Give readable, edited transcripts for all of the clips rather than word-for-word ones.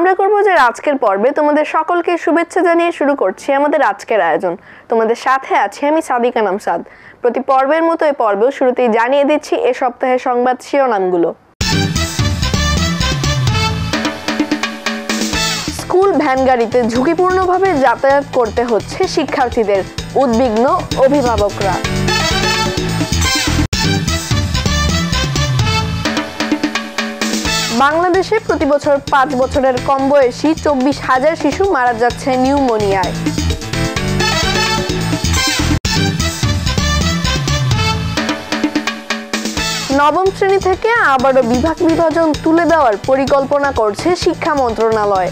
আমরা করব যে আজকের পর্বে তোমাদের সকলকে শুভেচ্ছা জানিয়ে শুরু করছি আমাদের আজকের আয়োজন। তোমাদের সাথে আছি আমি সাদিকা নামসাদ। প্রতি পর্বের মতো এই পর্বেও শুরুতেই জানিয়ে দিচ্ছি এ সপ্তাহের সংবাদ শিরোনামগুলো। স্কুল ভ্যান গাড়িতে ঝুঁকিপূর্ণভাবে যাতায়াত করতে হচ্ছে শিক্ষার্থীদের, উদ্বিগ্ন অভিভাবকরা। বাংলাদেশে প্রতি বছর 5 বছরের কম বয়সী 24,000 শিশু মারা যাচ্ছে নিউমোনিয়ায়। নবম শ্রেণী থেকে আবারও বিভাগ বিভাজন তুলে দেওয়ার পরিকল্পনা করছে শিক্ষা মন্ত্রণালয়।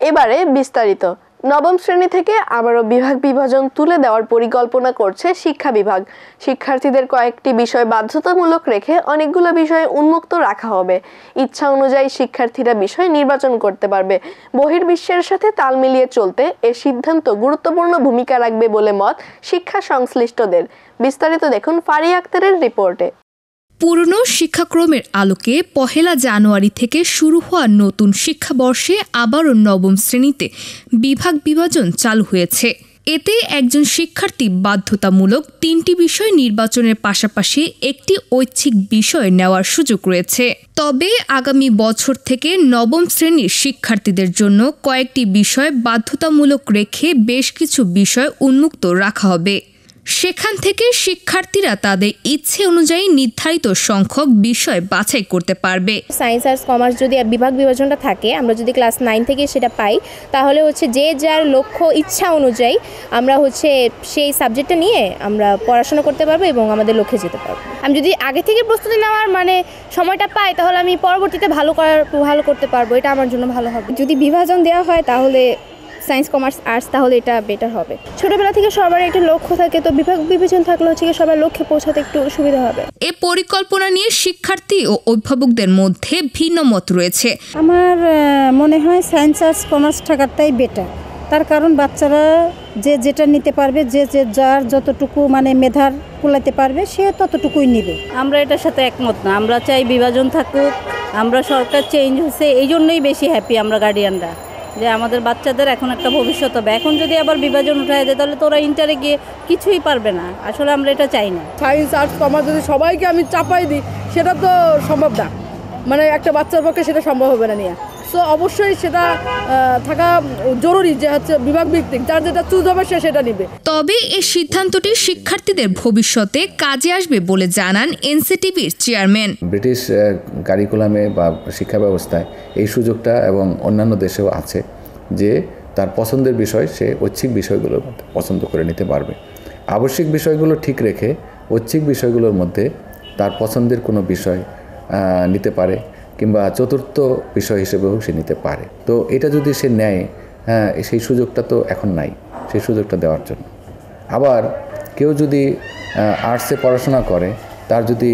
এবারে বিস্তারিত। নবম শ্রেণী থেকে আবারও বিভাগ বিভাজন তুলে দেওয়ার পরিকল্পনা করছে শিক্ষা বিভাগ। শিক্ষার্থীদের কয়েকটি বিষয় বাধ্যতামূলক রেখে অনেকগুলো বিষয় উন্মুক্ত রাখা হবে। ইচ্ছা অনুযায়ী শিক্ষার্থীরা বিষয় নির্বাচন করতে পারবে। বহির্বিশ্বের সাথে তাল মিলিয়ে চলতে এ সিদ্ধান্ত গুরুত্বপূর্ণ ভূমিকা রাখবে বলে মত শিক্ষা সংশ্লিষ্টদের। বিস্তারিত দেখুন ফারিয়া আক্তারের রিপোর্টে। পুরনো শিক্ষাক্রমের আলোকে 1 জানুয়ারি থেকে শুরু হওয়া নতুন শিক্ষাবর্ষে আবারও নবম শ্রেণীতে বিভাগ বিভাজন চালু হয়েছে। এতে একজন শিক্ষার্থী বাধ্যতামূলক 3টি বিষয় নির্বাচনের পাশাপাশি একটি ঐচ্ছিক বিষয় নেওয়ার সুযোগ রয়েছে। তবে আগামী বছর থেকে নবম শ্রেণীর শিক্ষার্থীদের জন্য কয়েকটি বিষয় বাধ্যতামূলক রেখে বেশ কিছু বিষয় উন্মুক্ত রাখা হবে। সেখান থেকে শিক্ষার্থীরা তাদের ইচ্ছে অনুযায়ী নির্ধারিত সংখ্যক বিষয় বাছাই করতে পারবে। সায়েন্স আর্টস কমার্স যদি বিভাগ বিভাজনটা থাকে, আমরা যদি ক্লাস 9 থেকে সেটা পাই, তাহলে যে যার লক্ষ্য ইচ্ছা অনুযায়ী আমরা সেই সাবজেক্টটা নিয়ে আমরা পড়াশোনা করতে পারবো এবং আমাদের লক্ষ্যে যেতে পারবো। আমি যদি আগে থেকে প্রস্তুতি নেওয়ার সময়টা পাই, তাহলে আমি পরবর্তীতে ভালো করতে পারবো। এটা আমার জন্য ভালো হবে। যদি বিভাজন দেওয়া হয় তাহলে সায়েন্স কমার্স আর্টস, তাহলে এটা বেটার হবে। ছোটবেলা থেকে সবার একটা লক্ষ্য থাকে, তো বিভাগ বিভাজন থাকলে সবার লক্ষ্যে পৌঁছাতে একটু সুবিধা হবে। এ পরিকল্পনা নিয়ে শিক্ষার্থী ও অভিভাবকদের মধ্যে ভিন্ন মত রয়েছে। আমার মনে হয় সায়েন্স আর্টস কমার্স থাকাটাই বেটার। তার কারণ বাচ্চারা যেটা নিতে পারবে, যার যতটুকু মেধার কুলাতে পারবে সে ততটুকুই নেবে। আমরা এটার সাথে একমত না। আমরা চাই বিভাজন থাকুক। আমরা সরকার চেঞ্জ হয়েছে, এই জন্যই বেশি হ্যাপি আমরা গার্ডিয়ানরা, যে আমাদের বাচ্চাদের এখন একটা ভবিষ্যৎ হবে। এখন যদি আবার বিভাজন উঠায় দেয় তাহলে তো ওরা ইন্টারে গিয়ে কিছুই পারবে না। আসলে আমরা এটা চাই না। সায়েন্স আর্টস কমার্স যদি সবাইকে আমি চাপাই দিই, সেটা তো সম্ভব না। একটা বাচ্চার পক্ষে সেটা সম্ভব হবে না নিয়ে। সো অবশ্যই সেটা থাকা জরুরি যে বিভাগ ভিত্তিক, যার যেটা চুজ হবে সে সেটা নিবে। তবে এই সিদ্ধান্তটি শিক্ষার্থীদের ভবিষ্যতে কাজে আসবে বলে জানান এনসিটিবির চেয়ারম্যান। ব্রিটিশ কারিকুলামে বা শিক্ষা ব্যবস্থায় এই সুযোগটা এবং অন্যান্য দেশেও আছে যে তার পছন্দের বিষয় সে ঐচ্ছিক বিষয়গুলোর মধ্যে পছন্দ করে নিতে পারবে। আবশ্যিক বিষয়গুলো ঠিক রেখে ঐচ্ছিক বিষয়গুলোর মধ্যে তার পছন্দের কোনো বিষয় নিতে পারে, কিংবা চতুর্থ বিষয় হিসেবেও সে নিতে পারে। তো এটা যদি সে নেয়, সেই সুযোগটা তো এখন নাই, সেই সুযোগটা দেওয়ার জন্য। আবার কেউ যদি আর্টসে পড়াশোনা করে, তার যদি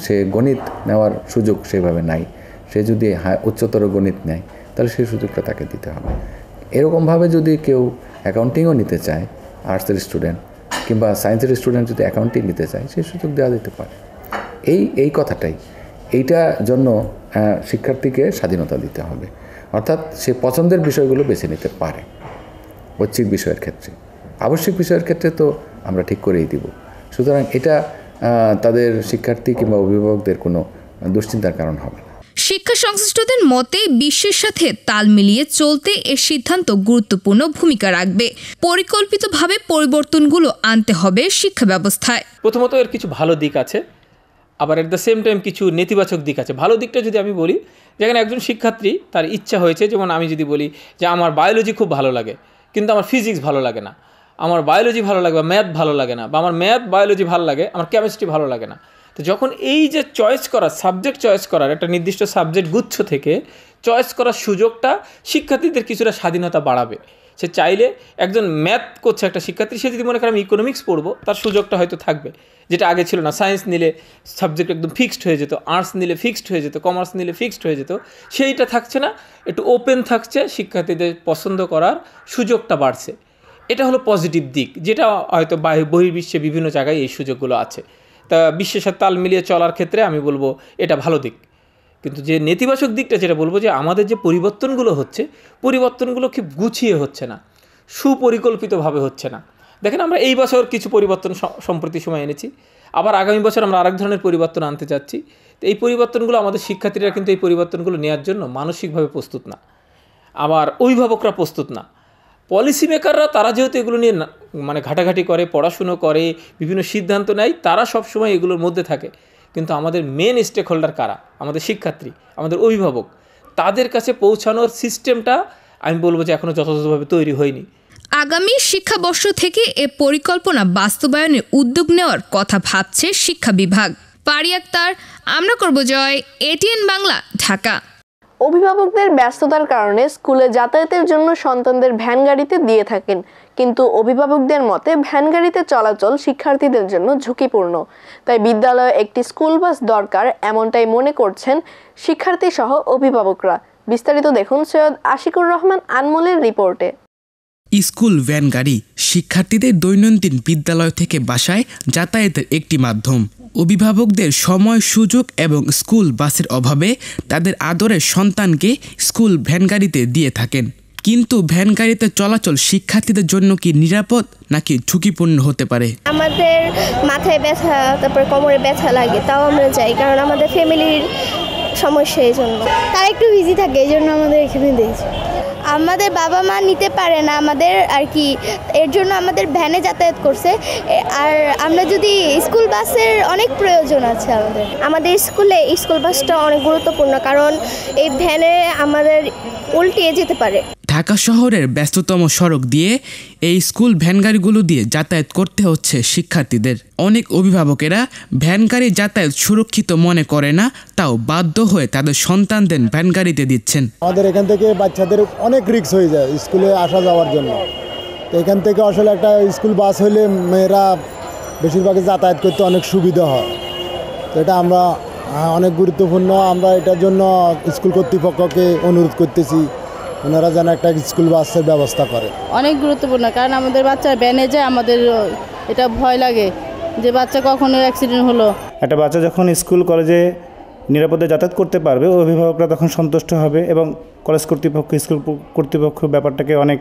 সে গণিত নেওয়ার সুযোগ সেভাবে নাই, সে যদি উচ্চতর গণিত নেয়, তাহলে সেই সুযোগটা তাকে দিতে হবে। এরকমভাবে যদি কেউ অ্যাকাউন্টিংও নিতে চায়, আর্টসের স্টুডেন্ট কিংবা সায়েন্সের স্টুডেন্ট যদি অ্যাকাউন্টিং নিতে চায়, সেই সুযোগ দেওয়া যেতে পারে। এই কথাটাই, এইটার জন্য শিক্ষার্থীকে স্বাধীনতা দিতে হবে। অর্থাৎ সে পছন্দের বিষয়গুলো বেছে নিতে পারে ঐচ্ছিক বিষয়ের ক্ষেত্রে। আবশ্যিক বিষয়ের ক্ষেত্রে তো আমরা ঠিক করেই দিব। সুতরাং এটা তাদের শিক্ষার্থী কিংবা অভিভাবকদের কোনো দুশ্চিন্তার কারণ হবে না। শিক্ষা সংশ্লিষ্টদের মতে বিশ্বের সাথে তাল মিলিয়ে চলতে এর সিদ্ধান্ত গুরুত্বপূর্ণ ভূমিকা রাখবে। পরিকল্পিতভাবে পরিবর্তনগুলো আনতে হবে শিক্ষা ব্যবস্থায়। প্রথমত এর কিছু ভালো দিক আছে, আবার এট দ্য সেম টাইম কিছু নেতিবাচক দিক আছে। ভালো দিকটা যদি আমি বলি, যেখানে একজন শিক্ষার্থী তার ইচ্ছা হয়েছে, যেমন আমি যদি বলি যে আমার বায়োলজি খুব ভালো লাগে কিন্তু আমার ফিজিক্স ভালো লাগে না, আমার বায়োলজি ভালো লাগে বা ম্যাথ ভালো লাগে না, বা আমার ম্যাথ বায়োলজি ভালো লাগে, আমার কেমিস্ট্রি ভালো লাগে না। তো যখন এই যে চয়েস করা, সাবজেক্ট চয়েস করার একটা নির্দিষ্ট সাবজেক্ট গুচ্ছ থেকে চয়েস করার সুযোগটা শিক্ষার্থীদের কিছুটা স্বাধীনতা বাড়াবে। সে চাইলে একজন ম্যাথ করছে একটা শিক্ষার্থী, সে যদি মনে করে আমি ইকোনমিক্স পড়বো, তার সুযোগটা হয়তো থাকবে, যেটা আগে ছিল না। সায়েন্স নিলে সাবজেক্ট একদম ফিক্সড হয়ে যেত, আর্টস নিলে ফিক্সড হয়ে যেত, কমার্স নিলে ফিক্সড হয়ে যেত। সেইটা থাকছে না, একটু ওপেন থাকছে, শিক্ষার্থীদের পছন্দ করার সুযোগটা বাড়ছে। এটা হলো পজিটিভ দিক, যেটা হয়তো বহির্বিশ্বে বিভিন্ন জায়গায় এই সুযোগগুলো আছে। তা বিশ্বের সাথে তাল মিলিয়ে চলার ক্ষেত্রে আমি বলবো এটা ভালো দিক। কিন্তু যে নেতিবাচক দিকটা যেটা বলবো যে আমাদের যে পরিবর্তনগুলো হচ্ছে, পরিবর্তনগুলো খুব গুছিয়ে হচ্ছে না, সুপরিকল্পিতভাবে হচ্ছে না। দেখেন আমরা এই বছর কিছু পরিবর্তন সম্প্রতি সময় এনেছি, আবার আগামী বছর আমরা আরেক ধরনের পরিবর্তন আনতে চাচ্ছি। তো এই পরিবর্তনগুলো আমাদের শিক্ষার্থীরা কিন্তু এই পরিবর্তনগুলো নেওয়ার জন্য মানসিকভাবে প্রস্তুত না, আবার অভিভাবকরা প্রস্তুত না। পলিসি মেকাররা তারা যেহেতু এগুলো নিয়ে মানে ঘাটাঘাটি করে, পড়াশুনো করে, বিভিন্ন সিদ্ধান্ত নেয়, তারা সবসময় এগুলোর মধ্যে থাকে। কিন্তু আমাদের মেন স্টেক হোল্ডার কারা? আমাদের শিক্ষার্থী, আমাদের অভিভাবক। তাদের কাছে পৌঁছানোর সিস্টেমটা আমি বলবো যে এখনও যথাযথভাবে তৈরি হয়নি। আগামী শিক্ষাবর্ষ থেকে এ পরিকল্পনা বাস্তবায়নের উদ্যোগ নেওয়ার কথা ভাবছে শিক্ষা বিভাগ। পারি আক্তার, আমরা করব জয়, এটিএন বাংলা, ঢাকা। অভিভাবকদের ব্যস্ততার কারণে স্কুলে যাতায়াতের জন্য সন্তানদের ভ্যান গাড়িতে দিয়ে থাকেন, কিন্তু অভিভাবকদের মতে ভ্যান গাড়িতে চলাচল শিক্ষার্থীদের জন্য ঝুঁকিপূর্ণ। তাই বিদ্যালয়ে একটি স্কুল বাস দরকার, এমনটাই মনে করছেন শিক্ষার্থী সহ অভিভাবকরা। বিস্তারিত দেখুন সৈয়দ আশিকুর রহমান আনমোলের রিপোর্টে। স্কুল ভ্যান গাড়ি শিক্ষার্থীদের দৈনন্দিন বিদ্যালয় থেকে বাসায় যাতায়াতের একটি মাধ্যম। অভিভাবকদের সময়, সুযোগ এবং স্কুল বাসের অভাবে তাদের আদরের সন্তানকে স্কুল ভ্যান গাড়িতে দিয়ে থাকেন। কিন্তু ভ্যান গাড়িতে চলাচল শিক্ষার্থীদের জন্য কি নিরাপদ নাকি ঝুঁকিপূর্ণ হতে পারে? আমাদের মাথায় ব্যথা, তারপর কোমরে ব্যথা লাগে, তাও আমরা যাই, কারণ আমাদের ফ্যামিলির সমস্যা, এই জন্য তারা একটু বিজি থাকে, এই জন্য আমাদের এখানে দিয়েছে। আমাদের বাবা মা নিতে পারে না আমাদের আর কি, এর জন্য আমাদের ভ্যানে যাতায়াত করছে। আর আমরা যদি স্কুল বাসের অনেক প্রয়োজন আছে আমাদের স্কুলে স্কুল বাসটা অনেক গুরুত্বপূর্ণ, কারণ এই ভ্যানে আমাদের উল্টিয়ে যেতে পারে। ঢাকা শহরের ব্যস্ততম সড়ক দিয়ে এই স্কুল ভ্যান গাড়িগুলো দিয়ে যাতায়াত করতে হচ্ছে শিক্ষার্থীদের। অনেক অভিভাবকেরা ভ্যান গাড়ি যাতায়াত সুরক্ষিত মনে করে না, তাও বাধ্য হয়ে তাদের সন্তানদের ভ্যান গাড়িতে দিচ্ছেন। আমাদের এখান থেকে বাচ্চাদের অনেক রিস্ক হয়ে যায় স্কুলে আসা যাওয়ার জন্য। তো এখান থেকে আসলে একটা স্কুল বাস হলে মেয়েরা বেশিরভাগই যাতায়াত করতে অনেক সুবিধা হয়। তো এটা আমরা অনেক গুরুত্বপূর্ণ। আমরা এটার জন্য স্কুল কর্তৃপক্ষকে অনুরোধ করতেছি ওনারা যেন একটা স্কুল বাসের ব্যবস্থা করে। অনেক গুরুত্বপূর্ণ, কারণ আমাদের বাচ্চা ভ্যানে যায়, আমাদের এটা ভয় লাগে যে বাচ্চা কখনো অ্যাক্সিডেন্ট হলো। একটা বাচ্চা যখন স্কুল কলেজে নিরাপদে যাতায়াত করতে পারবে, অভিভাবকরা তখন সন্তুষ্ট হবে এবং কলেজ কর্তৃপক্ষ, স্কুল কর্তৃপক্ষ ব্যাপারটাকে অনেক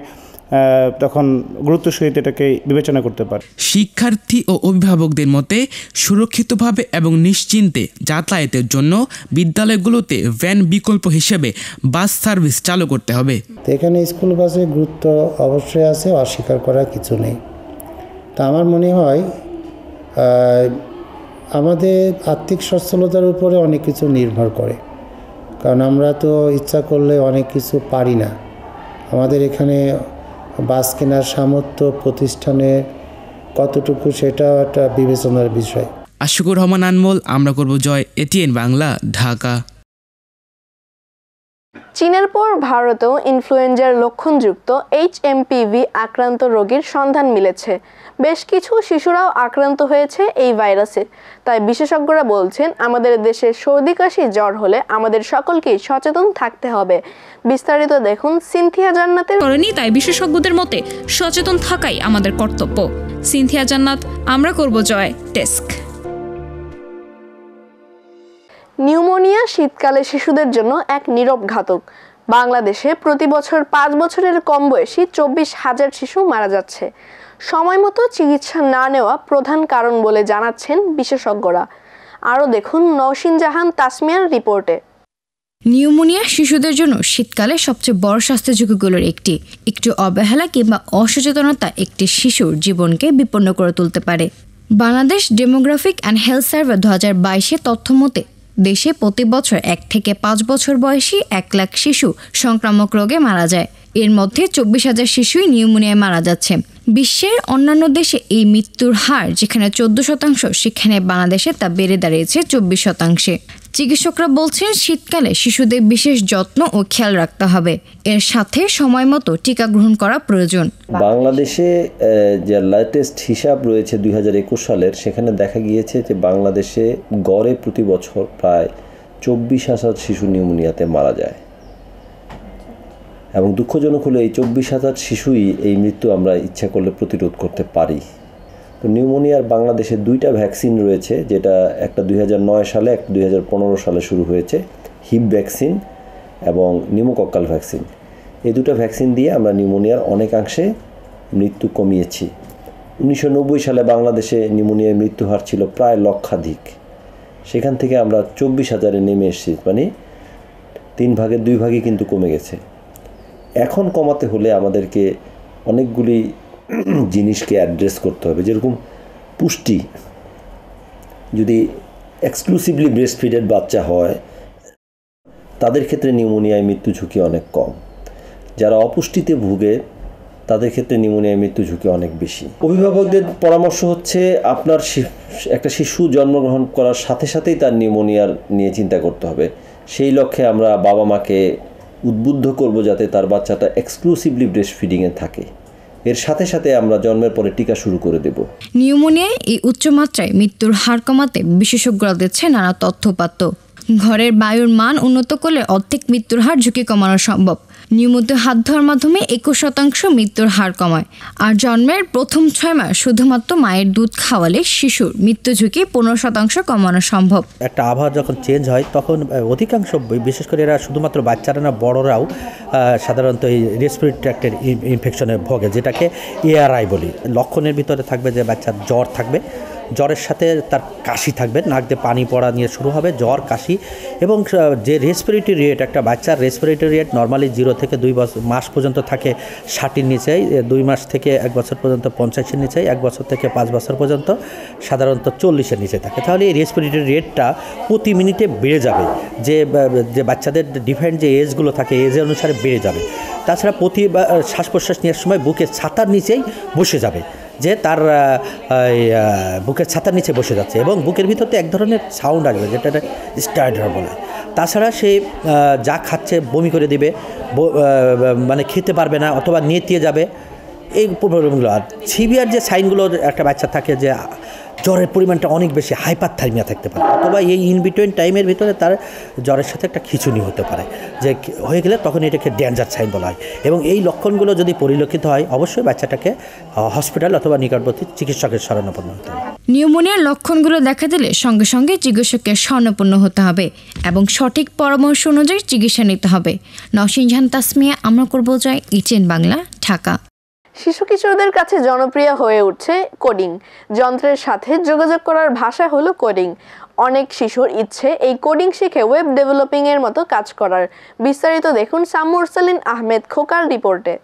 তখন গুরুত্ব সহিত এটাকে বিবেচনা করতে পারে। শিক্ষার্থী ও অভিভাবকদের মতে সুরক্ষিতভাবে এবং নিশ্চিন্তে যাতায়াতের জন্য বিদ্যালয়গুলোতে ভ্যান বিকল্প হিসেবে বাস সার্ভিস চালু করতে হবে। এখানে স্কুল বাসের গুরুত্ব অবশ্যই আছে, অস্বীকার করার কিছু নেই। তা আমার মনে হয় আমাদের আর্থিক সচ্ছলতার উপরে অনেক কিছু নির্ভর করে, কারণ আমরা তো ইচ্ছা করলে অনেক কিছু পারি না। আমাদের এখানে বাস কেনার সামর্থ্য প্রতিষ্ঠানে কতটুকু সেটাও একটা বিবেচনার বিষয়। আশিকুর রহমান আনমোল, আমরা করব জয়, এটিএন বাংলা, ঢাকা। চীনের পর ভারতেও ইনফ্লুয়েঞ্জার লক্ষণযুক্ত HMPV আক্রান্ত রোগীর সন্ধান মিলেছে। বেশ কিছু শিশুরাও আক্রান্ত হয়েছে এই ভাইরাসে। তাই বিশেষজ্ঞরা বলছেন আমাদের দেশে সর্দি কাশি জ্বর হলে আমাদের সকলকেই সচেতন থাকতে হবে। বিস্তারিত দেখুন সিনথিয়া জান্নাতের। তাই বিশেষজ্ঞদের মতে সচেতন থাকাই আমাদের কর্তব্য। সিনথিয়া জান্নাত, আমরা করব জয়, ডেস্ক। নিউমোনিয়া শীতকালে শিশুদের জন্য এক নীরব ঘাতক। বাংলাদেশে প্রতি বছর 5 বছরের কম বয়সী 24,000 শিশু মারা যাচ্ছে। সময়মতো চিকিৎসা না নেওয়া প্রধান কারণ বলে জানাচ্ছেন বিশেষজ্ঞরা। আরও দেখুন নওশিন জাহান তাসমিয়ার রিপোর্টে। নিউমোনিয়া শিশুদের জন্য শীতকালে সবচেয়ে বড় স্বাস্থ্য ঝুঁকিগুলোর একটি। একটু অবহেলা কিংবা অসচেতনতা একটি শিশুর জীবনকে বিপন্ন করে তুলতে পারে। Bangladesh demographic and health survey 2022 তথ্য মতে দেশে প্রতি বছর 1 থেকে 5 বছর বয়সী 1 লাখ শিশু সংক্রামক রোগে মারা যায়। এর মধ্যে 24,000 শিশুই নিউমোনিয়ায় মারা যাচ্ছে। বিশ্বের অন্যান্য দেশে এই মৃত্যুর হার যেখানে 14%, সেখানে বাংলাদেশে তা বেড়ে দাঁড়িয়েছে 24%। চিকিৎসকরা বলছেন শীতকালে শিশুদের বিশেষ যত্ন ও খেয়াল রাখতে হবে। এর সাথে সময় মতো টিকা গ্রহণ করা প্রয়োজন। বাংলাদেশে যে লেটেস্ট হিসাব রয়েছে 2021 সালের, সেখানে দেখা গিয়েছে যে বাংলাদেশে গড়ে প্রতি বছর প্রায় 24,000 শিশু নিউমোনিয়াতে মারা যায়। এবং দুঃখজনক হলো এই 24,000 শিশুই এই মৃত্যু আমরা ইচ্ছা করলে প্রতিরোধ করতে পারি। তো নিউমোনিয়ার বাংলাদেশে 2টা ভ্যাকসিন রয়েছে, যেটা একটা 2009 সালে, একটা 2015 সালে শুরু হয়েছে। হিপ ভ্যাকসিন এবং নিউমোকক্কাল ভ্যাকসিন। এই দুটো ভ্যাকসিন দিয়ে আমরা নিউমোনিয়ার অনেকাংশে মৃত্যু কমিয়েছি। 1990 সালে বাংলাদেশে নিউমোনিয়ার মৃত্যু হার ছিল প্রায় লক্ষাধিক, সেখান থেকে আমরা 24,000-এ নেমে এসেছি, মানে 3 ভাগের 2 ভাগই কিন্তু কমে গেছে। এখন কমাতে হলে আমাদেরকে অনেকগুলি জিনিসকে অ্যাড্রেস করতে হবে, যেরকম পুষ্টি। যদি এক্সক্লুসিভলি ব্রেস্ট ফিডেড বাচ্চা হয় তাদের ক্ষেত্রে নিউমোনিয়ায় মৃত্যু ঝুঁকি অনেক কম। যারা অপুষ্টিতে ভুগে তাদের ক্ষেত্রে নিউমোনিয়ায় মৃত্যু ঝুঁকি অনেক বেশি। অভিভাবকদের পরামর্শ হচ্ছে আপনার একটা শিশু জন্মগ্রহণ করার সাথে সাথেই তার নিউমোনিয়ার নিয়ে চিন্তা করতে হবে। সেই লক্ষ্যে আমরা বাবা মাকে উদ্বুদ্ধ করব যাতে তার বাচ্চাটা এক্সক্লুসিভলি ব্রেস্ট ফিডিংয়ে থাকে। এর সাথে সাথে আমরা জন্মের পরে টিকা শুরু করে দেব। নিউমোনিয়ায় এই উচ্চমাত্রায় মৃত্যুর হার কমাতে বিশেষজ্ঞরা দিচ্ছে নানা তথ্যপাত্য। ঘরের বায়ুর মান উন্নত করলে অর্ধেক মৃত্যুর হার ঝুঁকি কমানো সম্ভব। নিয়মিত হাত ধোয়ার মাধ্যমে 21% মৃত্যুর হার কমায়। আর জন্মের প্রথম 6 মাস শুধুমাত্র মায়ের দুধ খাওয়ালে শিশুর মৃত্যু ঝুঁকি 15% কমানো সম্ভব। একটা আবহাওয়া যখন চেঞ্জ হয় তখন অধিকাংশ, বিশেষ করে এরা শুধুমাত্র বাচ্চারা না, বড়রাও সাধারণত এই রেসপিরেটরি ট্র্যাক্টের ইনফেকশনে ভোগে, যেটাকে এআরআই বলি। লক্ষণের ভিতরে থাকবে যে বাচ্চার জ্বর থাকবে, জ্বরের সাথে তার কাশি থাকবে, নাক দিয়ে পানি পড়া নিয়ে শুরু হবে, জ্বর, কাশি, এবং যে রেসপিরেটরি রেট, একটা বাচ্চার রেসপিরেটরি রেট নর্মালি 0 থেকে 2 মাস পর্যন্ত থাকে 60-এর নিচে, 2 মাস থেকে 1 বছর পর্যন্ত 50-এর নিচে, 1 বছর থেকে 5 বছর পর্যন্ত সাধারণত 40-এর নিচে থাকে। তাহলে এই রেসপিরেটরি রেটটা প্রতি মিনিটে বেড়ে যাবে, যে বাচ্চাদের ডিফারেন্ট যে এজগুলো থাকে এজ অনুসারে বেড়ে যাবে। তাছাড়া প্রতি শ্বাস প্রশ্বাস নেওয়ার সময় বুকের ছাতার নিচেই বসে যাবে, যে তার বুকের ছাতার নিচে বসে যাচ্ছে, এবং বুকের ভিতরতে এক ধরনের সাউন্ড আসবে যেটা স্টার্টার বলে। তাছাড়া সে যা খাচ্ছে বমি করে দিবে, মানে খেতে পারবে না, অথবা নেতিয়ে যাবে, এই প্রবলেমগুলো। আর সিভিয়ার যে সাইনগুলো একটা বাচ্চা থাকে, যে জ্বরের পরিমাণটা অনেক বেশি, হাইপারথার্মিয়া থাকতে পারে, অথবা এই ইনবিটুইন টাইমের ভিতরে তার জ্বরের সাথে একটা খিঁচুনি হতে পারে, যে হয়ে গেলে তখন এটাকে ডেঞ্জার সাইন বলা হয়। এবং এই লক্ষণগুলো যদি পরিলক্ষিত হয় অবশ্যই বাচ্চাটাকে হসপিটাল অথবা নিকটবর্তী চিকিৎসকের শরণাপন্ন হতে হবে। নিউমোনিয়ার লক্ষণগুলো দেখা দিলে সঙ্গে সঙ্গে চিকিৎসকের শরণাপন্ন হতে হবে এবং সঠিক পরামর্শ অনুযায়ী চিকিৎসা নিতে হবে। নওশিন জাহান তাসমিয়া, আমরা করব জয়, ইটিএন বাংলা, ঢাকা। শিশু কিশোরদের কাছে জনপ্রিয় হয়ে উঠছে কোডিং। যন্ত্রের সাথে যোগাযোগ করার ভাষা হলো কোডিং। অনেক শিশুর ইচ্ছে এই কোডিং শিখে ওয়েব ডেভেলপিং এর মতো কাজ করার। বিস্তারিত দেখুন সামুরসালিন আহমেদ খোকার রিপোর্টে।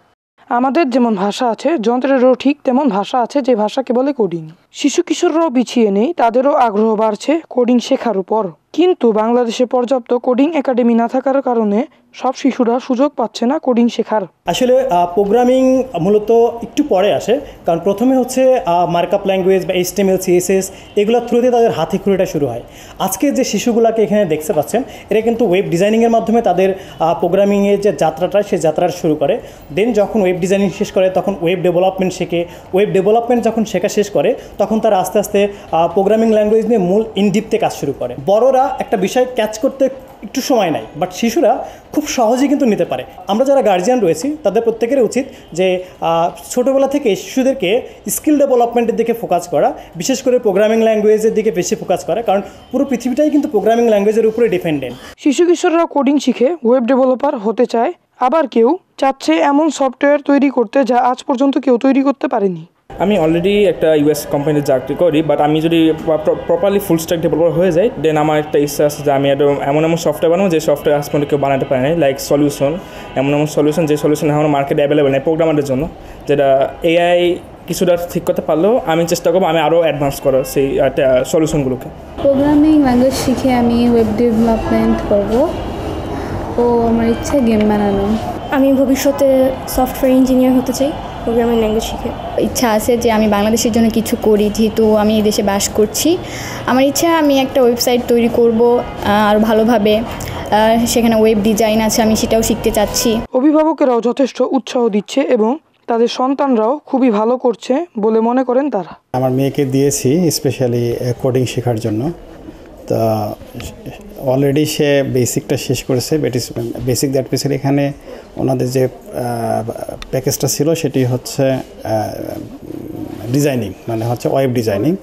আমাদের যেমন ভাষা আছে, যন্ত্রেরও ঠিক তেমন ভাষা আছে, যে ভাষাকে বলে কোডিং। শিশু কিশোররাও পিছিয়ে নেই, তাদেরও আগ্রহ বাড়ছে কোডিং শেখার উপর। কিন্তু বাংলাদেশে পর্যাপ্ত কোডিং একাডেমি না থাকার কারণে সব শিশুরা সুযোগ পাচ্ছে না কোডিং শেখার। আসলে প্রোগ্রামিং মূলত একটু পরে আসে, কারণ প্রথমে হচ্ছে মার্কআপ ল্যাঙ্গুয়েজ বা HTML CSS এগুলোর থ্রুতে তাদের হাতে খড়িটা শুরু হয়। আজকে যে শিশুগুলোকে এখানে দেখতে পাচ্ছেন, এরা কিন্তু ওয়েব ডিজাইনিংয়ের মাধ্যমে তাদের প্রোগ্রামিংয়ের যে যাত্রাটা, সেই যাত্রাটা শুরু করে। দেন যখন ওয়েব ডিজাইনিং শেষ করে তখন ওয়েব ডেভেলপমেন্ট শেখে। ওয়েব ডেভেলপমেন্ট যখন শেখা শেষ করে তখন তারা আস্তে আস্তে প্রোগ্রামিং ল্যাঙ্গুয়েজ নিয়ে মূল ইনডিপতে কাজ শুরু করে। বড়রা একটা বিষয় ক্যাচ করতে একটু সময় নেয়, বাট শিশুরা খুব সহজেই কিন্তু নিতে পারে। আমরা যারা গার্জিয়ান রয়েছি তাদের প্রত্যেকের উচিত যে ছোটোবেলা থেকে শিশুদেরকে স্কিল ডেভেলপমেন্টের দিকে ফোকাস করা, বিশেষ করে প্রোগ্রামিং ল্যাঙ্গুয়েজের দিকে বেশি ফোকাস করা, কারণ পুরো পৃথিবীটাই কিন্তু প্রোগ্রামিং ল্যাঙ্গুয়েজের উপরে ডিপেন্ডেন্ট। শিশু কিশোররা কোডিং শিখে ওয়েব ডেভেলপার হতে চায়, আবার কেউ চাচ্ছে এমন সফটওয়্যার তৈরি করতে যা আজ পর্যন্ত কেউ তৈরি করতে পারেনি। আমি অলরেডি একটা US কোম্পানিতে চাকরি করি, বাট আমি যদি প্রপারলি ফুল স্ট্যাক ডেভেলপার হয়ে যাই, দেন আমার একটা ইচ্ছা আছে যে আমি এমন সফটওয়্যার বানাবো যে সফটওয়্যার আজ পর্যন্ত কেউ বানাতে পারে না। লাইক সলিউশন, এমন সলিউশন যে সলিউশন এখনও মার্কেটে অ্যাভেলেবেল নেই প্রোগ্রামারদের জন্য, যেটা AI কিছুটা ঠিক করতে পারলেও আমি চেষ্টা করবো আমি আরও অ্যাডভান্স করার সেই সলিউশনগুলোকে। প্রোগ্রামিং ল্যাঙ্গুয়েজ শিখে আমি ওয়েব ডেভেলপমেন্ট করবো, ও আমার ইচ্ছা গেম বানানো। আমি ভবিষ্যতে সফটওয়্যার ইঞ্জিনিয়ার হতে চাই প্রোগ্রামিং ল্যাঙ্গুয়েজ শিখে। ইচ্ছা আছে যে আমি বাংলাদেশের জন্য কিছু করি, যেহেতু আমি এই দেশে বাস করছি। আমার ইচ্ছা আমি একটা ওয়েবসাইট তৈরি করব আর ভালোভাবে, সেখানে ওয়েব ডিজাইন আছে, আমি সেটাও শিখতে চাচ্ছি। অভিভাবকেরাও যথেষ্ট উৎসাহ দিচ্ছে এবং তাদের সন্তানরাও খুবই ভালো করছে বলে মনে করেন তারা। আমার মেয়েকে দিয়েছি স্পেশালি কোডিং শেখার জন্য, তা অলরেডি সে বেসিকটা শেষ করেছে। বেসিক দ্যাট মিনস এখানে ওনাদের যে প্যাকেজটা ছিল সেটি হচ্ছে ডিজাইনিং, মানে হচ্ছে ওয়েব ডিজাইনিং।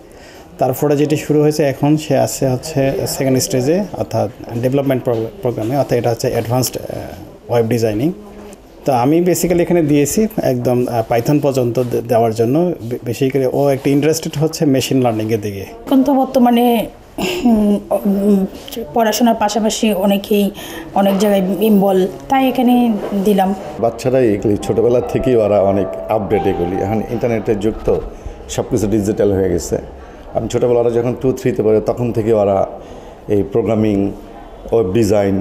তারপরে যেটি শুরু হয়েছে এখন সে আছে হচ্ছে সেকেন্ড স্টেজে, অর্থাৎ ডেভেলপমেন্ট প্রোগ্রামে, অর্থাৎ এটা হচ্ছে অ্যাডভান্সড ওয়েব ডিজাইনিং। তো আমি বেসিক্যালি এখানে দিয়েছি একদম পাইথন পর্যন্ত দেওয়ার জন্য। বেশি করে ও একটা ইন্টারেস্টেড হচ্ছে মেশিন লার্নিংয়ের দিকে। এখন তো বর্তমানে পড়াশোনার পাশাপাশি অনেকেই অনেক জায়গায় ইনভল, তাই এখানে দিলাম। বাচ্চারা এগুলি ছোটোবেলার থেকেই ওরা অনেক আপডেট, এগুলি এখন ইন্টারনেটের যুগ তো সব কিছু ডিজিটাল হয়ে গেছে। আমি ছোটোবেলা ওরা যখন 2-3-তে পড়ে তখন থেকে ওরা এই প্রোগ্রামিং, ওয়েব ডিজাইন,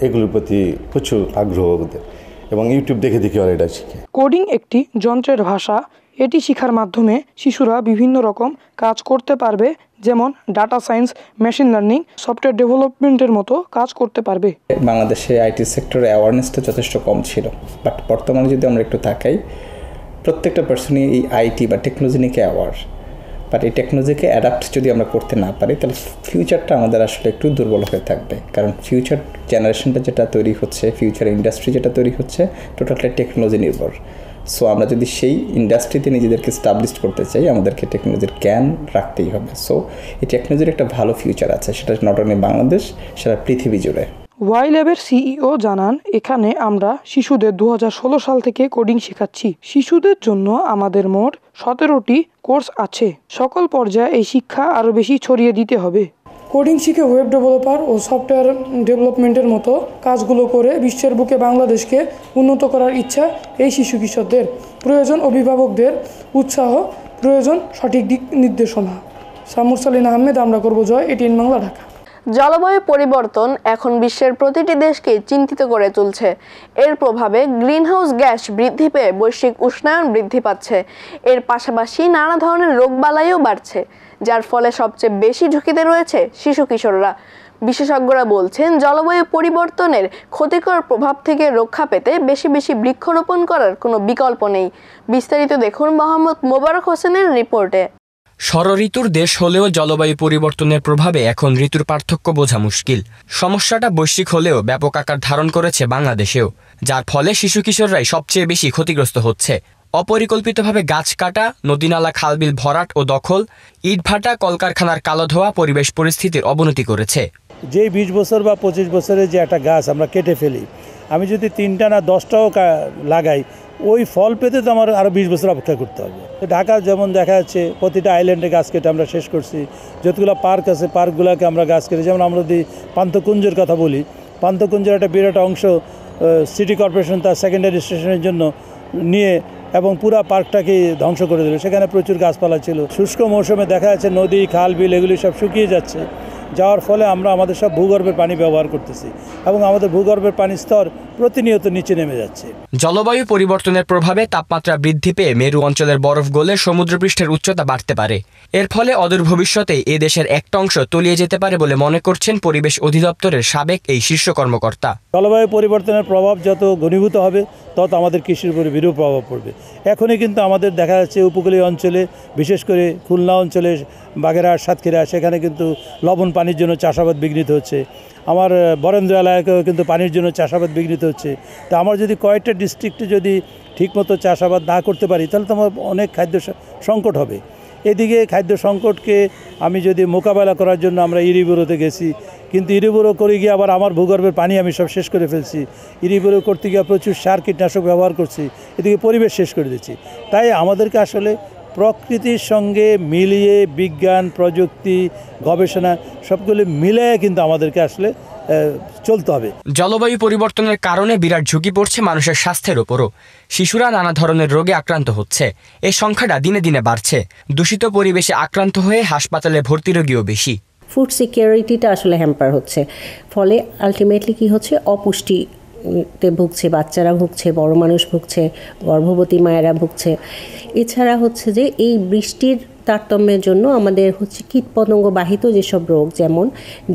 এগুলোর প্রতি প্রচুর আগ্রহ ওদের, এবং ইউটিউব দেখে দেখে ওরা এটা শিখে। কোডিং একটি যন্ত্রের ভাষা। এটি শেখার মাধ্যমে শিশুরা বিভিন্ন রকম কাজ করতে পারবে, যেমন data science, machine learning, software ডেভেলপমেন্টের মতো কাজ করতে পারবে। বাংলাদেশে আইটি সেক্টরে অ্যাওয়ারনেসটা যথেষ্ট কম ছিল, বাট বর্তমানে যদি আমরা একটু তাকাই, প্রত্যেকটা পার্সনই এই আইটি বা টেকনোলজি নিয়ে অ্যাওয়ার। বাট এই টেকনোলজিকে অ্যাডাপ্ট যদি আমরা করতে না পারি, তাহলে ফিউচারটা আমাদের আসলে একটু দুর্বল হয়ে থাকবে। কারণ ফিউচার জেনারেশনটা যেটা তৈরি হচ্ছে, ফিউচার ইন্ডাস্ট্রি যেটা তৈরি হচ্ছে, টোটালটা টেকনোলজি নির্ভর। সো আমরা যদি সেই ইন্ডাস্ট্রিতে নিজেদেরকে স্টাবলিশ করতে চাই, আমাদেরকে টেকনোলজির জ্ঞান রাখতেই হবে। সো এই টেকনোলজির একটা ভালো ফিউচার আছে, সেটা নট অনলি বাংলাদেশ, সেটা পৃথিবী জুড়ে। ওয়াই ল্যাবের সিইও জানান, এখানে আমরা শিশুদের 2016 সাল থেকে কোডিং শেখাচ্ছি। শিশুদের জন্য আমাদের মোট 17টি কোর্স আছে। সকল পর্যায়ে এই শিক্ষা আরও বেশি ছড়িয়ে দিতে হবে। কোডিং শিখে ওয়েব ডেভেলপার ও সফটওয়্যার ডেভেলপমেন্টের মতো কাজগুলো করে বিশ্বের বুকে বাংলাদেশকে উন্নত করার ইচ্ছা এই শিশু কিশোরদের। প্রয়োজন অভিভাবকদের উৎসাহ, প্রয়োজন সঠিক দিক নির্দেশনা। সামুরসালিন আহমেদ, আমরা করব জয়, এটিএন বাংলা, ঢাকা। জলবায়ু পরিবর্তন এখন বিশ্বের প্রতিটি দেশকে চিন্তিত করে তুলছে। এর প্রভাবে গ্রিনহাউস গ্যাস বৃদ্ধি পেয়ে বৈশ্বিক উষ্ণায়ন বৃদ্ধি পাচ্ছে। এর পাশাপাশি নানা ধরনের রোগবালাইও বাড়ছে, যার ফলে সবচেয়ে বেশি ঝুঁকিতে রয়েছে শিশু কিশোররা। বিশেষজ্ঞরা বলছেন, জলবায়ু পরিবর্তনের ক্ষতিকর প্রভাব থেকে রক্ষা পেতে বেশি বেশি বৃক্ষরোপণ করার কোনো বিকল্প নেই। বিস্তারিত দেখুন মোহাম্মদ মোবারক হোসেনের রিপোর্টে। ষড়ঋতুর দেশ হলেও জলবায়ু পরিবর্তনের প্রভাবে এখন ঋতুর পার্থক্য বোঝা মুশকিল। সমস্যাটা বৈশ্বিক হলেও ব্যাপক আকার ধারণ করেছে বাংলাদেশেও, যার ফলে শিশু কিশোররাই সবচেয়ে বেশি ক্ষতিগ্রস্ত হচ্ছে। অপরিকল্পিতভাবে গাছ কাটা, নদীনালা খালবিল ভরাট ও দখল, ইটভাটা, কলকারখানার কালো ধোয়া পরিবেশ পরিস্থিতির অবনতি করেছে। যে 20 বছর বা 25 বছরের যে একটা গাছ আমরা কেটে ফেলি, আমি যদি 3টা না 10টাও লাগাই, ওই ফল পেতে তো আমার আরও 20 বছর অপেক্ষা করতে হবে। ঢাকা যেমন দেখা যাচ্ছে প্রতিটা আইল্যান্ডে গাছ কেটে আমরা শেষ করছি। যতগুলো পার্ক আছে, পার্কগুলোকে আমরা গাছ কেটে, যেমন আমরা যদি পান্থকুঞ্জের কথা বলি, পান্থকুঞ্জের একটা বিরাট অংশ সিটি কর্পোরেশন তার সেকেন্ডারি স্টেশনের জন্য নিয়ে এবং পুরা পার্কটাকে ধ্বংস করে দিল। সেখানে প্রচুর গাছপালা ছিল। শুষ্ক মৌসুমে দেখা যাচ্ছে নদী, খাল, বিল এগুলি সব শুকিয়ে যাচ্ছে। যাওয়ার ফলে আমরা আমাদের সব ভূগর্ভের পানি ব্যবহার করতেছি এবং আমাদের ভূগর্ভের পানির স্তর প্রতিনিয়ত নিচে নেমে যাচ্ছে। জলবায়ু পরিবর্তনের প্রভাবে তাপমাত্রা বৃদ্ধি পেয়ে মেরু অঞ্চলের বরফ গলে সমুদ্রপৃষ্ঠের উচ্চতা বাড়তে পারে। এর ফলে অদূর ভবিষ্যতে এ দেশের একটা অংশ তলিয়ে যেতে পারে বলে মনে করছেন পরিবেশ অধিদপ্তরের সাবেক এই শীর্ষ কর্মকর্তা। জলবায়ু পরিবর্তনের প্রভাব যত ঘনীভূত হবে, তত আমাদের কৃষির উপরে বিরূপ প্রভাব পড়বে। এখনই কিন্তু আমাদের দেখা যাচ্ছে উপকূলীয় অঞ্চলে, বিশেষ করে খুলনা অঞ্চলে, বাগেরহাট, সাতক্ষীরা, সেখানে কিন্তু লবণ পানির জন্য চাষাবাদ বিঘ্নিত হচ্ছে। আমার বরেন্দ্র এলাকায়ও কিন্তু পানির জন্য চাষাবাদ বিঘ্নিত হচ্ছে। তো আমার যদি কয়েকটা ডিস্ট্রিক্টে যদি ঠিকমতো চাষাবাদ না করতে পারি, তাহলে তো আমার অনেক খাদ্য সংকট হবে। এদিকে খাদ্য সংকটকে আমি যদি মোকাবেলা করার জন্য আমরা ইরিবোরোতে গেছি, কিন্তু ইরিবোরো করে গিয়ে আবার আমার ভূগর্ভের পানি আমি সব শেষ করে ফেলছি। ইরিবোরো করতে গিয়ে প্রচুর সার কীটনাশক ব্যবহার করছি, এদিকে পরিবেশ শেষ করে দিচ্ছি। তাই আমাদেরকে আসলে প্রকৃতির সঙ্গে মিলিয়ে বিজ্ঞান, প্রযুক্তি, গবেষণা সবগুলো মিলিয়ে কিন্তু আমাদেরকে আসলে চলতে হবে। জলবায়ু পরিবর্তনের কারণে বিরাট ঝুঁকি পড়ছে মানুষের স্বাস্থ্যের ওপরও। শিশুরা নানা ধরনের রোগে আক্রান্ত হচ্ছে। এই সংখ্যাটা দিনে দিনে বাড়ছে। দূষিত পরিবেশে আক্রান্ত হয়ে হাসপাতালে ভর্তি রোগীও বেশি। ফুড সিকিউরিটিটা আসলে হ্যাম্পার হচ্ছে, ফলে আলটিমেটলি কি হচ্ছে, অপুষ্টিতে ভুগছে, বাচ্চারা ভুগছে, বড় মানুষ ভুগছে, গর্ভবতী মায়েরা ভুগছে। এছাড়া হচ্ছে যে এই বৃষ্টির তারতম্যের জন্য আমাদের হচ্ছে কীটপতঙ্গ বাহিত যেসব রোগ, যেমন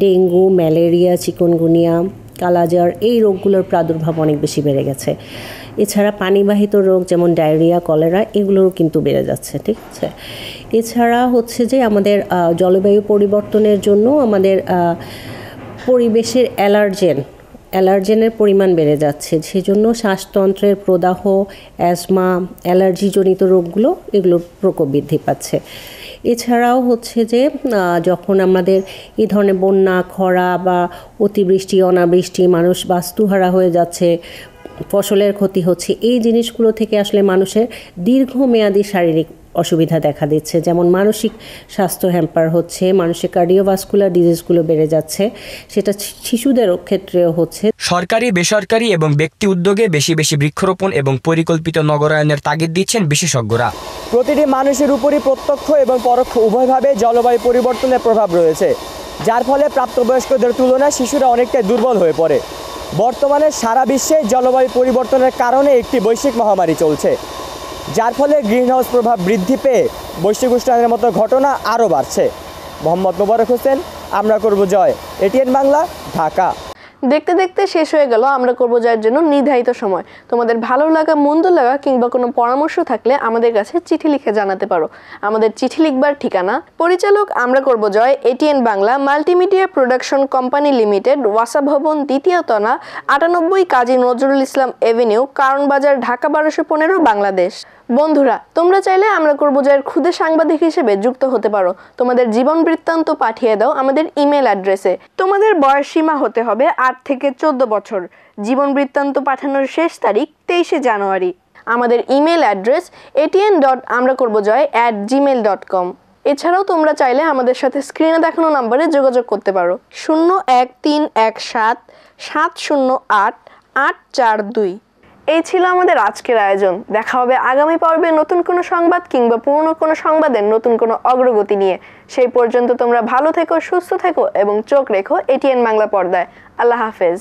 ডেঙ্গু, ম্যালেরিয়া, চিকুনগুনিয়া, কালাজ্বর, এই রোগগুলোর প্রাদুর্ভাব অনেক বেশি বেড়ে গেছে। এছাড়া পানিবাহিত রোগ যেমন ডায়রিয়া, কলেরা, এগুলোও কিন্তু বেড়ে যাচ্ছে। ঠিক আছে, এছাড়া হচ্ছে যে আমাদের জলবায়ু পরিবর্তনের জন্য আমাদের পরিবেশের অ্যালার্জেনের পরিমাণ বেড়ে যাচ্ছে। সেজন্য শ্বাসতন্ত্রের প্রদাহ, অ্যাজমা, অ্যালার্জিজনিত রোগগুলো, এগুলোর প্রকোপ বৃদ্ধি পাচ্ছে। এছাড়াও হচ্ছে যে যখন আমাদের এই ধরনের বন্যা, খরা বা অতিবৃষ্টি, অনাবৃষ্টি, মানুষ বাস্তুহারা হয়ে যাচ্ছে, ফসলের ক্ষতি হচ্ছে, এই জিনিসগুলো থেকে আসলে মানুষের দীর্ঘমেয়াদী শারীরিক অসুবিধা দেখা দিচ্ছে, যেমন মানসিক স্বাস্থ্য হ্যাম্পার হচ্ছে, মানুষের কার্ডিওভাস্কুলার ডিজিজগুলো বেড়ে যাচ্ছে, সেটা শিশুদের ক্ষেত্রেও হচ্ছে। সরকারি, বেসরকারি এবং ব্যক্তি উদ্যোগে বেশি বেশি বৃক্ষরোপণ এবং পরিকল্পিত নগরায়নের তাগিদ দিচ্ছেন বিশেষজ্ঞরা। প্রতিটি মানুষের উপরই প্রত্যক্ষ এবং পরোক্ষ উভয়ভাবে জলবায়ু পরিবর্তনের প্রভাব রয়েছে, যার ফলে প্রাপ্তবয়স্কদের তুলনায় শিশুরা অনেকটাই দুর্বল হয়ে পড়ে। বর্তমানে সারা বিশ্বে জলবায়ু পরিবর্তনের কারণে একটি বৈশ্বিক মহামারী চলছে, যার ফলে গ্রিনহাউস প্রভাব বৃদ্ধি পেয়ে বৈশ্বিক উষ্ণায়নের মতো ঘটনা আরও বাড়ছে। মোহাম্মদ মোবারক হোসেন, আমরা করব জয়, এটিএন বাংলা, ঢাকা। দেখতে দেখতে শেষ হয়ে গেল আমরা করব জয়ের জন্য নির্ধারিত সময়। তোমাদের ভালো লাগা, মন্দ লাগা কিংবা কোনো পরামর্শ থাকলে আমাদের কাছে চিঠি লিখে জানাতে পারো। আমাদের চিঠি লিখবার ঠিকানা: পরিচালক আমরা করব জয়, ATN Bangla multimedia production company limited, ওয়াসা ভবন, ২য় তলা, ৯৮ কাজী নজরুল ইসলাম এভিনিউ, কারণ বাজার, ঢাকা ১২১৫, বাংলাদেশ। বন্ধুরা, তোমরা চাইলে আমরা করব জয়ের খুদে সাংবাদিক হিসেবে যুক্ত হতে পারো। তোমাদের জীবন বৃত্তান্ত পাঠিয়ে দাও আমাদের ইমেল অ্যাড্রেসে। তোমাদের বয়স সীমা হতে হবে ৮ থেকে ১৪ বছর। জীবন বৃত্তান্ত পাঠানোর শেষ তারিখ ২৩শে জানুয়ারি। আমাদের ইমেল অ্যাড্রেস atn.amrakorbojoy@gmail.com। এছাড়াও তোমরা চাইলে আমাদের সাথে স্ক্রিনে দেখানো নম্বরে যোগাযোগ করতে পারো 01317708842। এই ছিল আমাদের আজকের আয়োজন। দেখা হবে আগামী পর্বে নতুন কোনো সংবাদ কিংবা পুরনো কোনো সংবাদের নতুন কোনো অগ্রগতি নিয়ে। সেই পর্যন্ত তোমরা ভালো থেকো, সুস্থ থেকো এবং চোখ রেখো এটিএন বাংলা পর্দায়। আল্লাহ হাফেজ।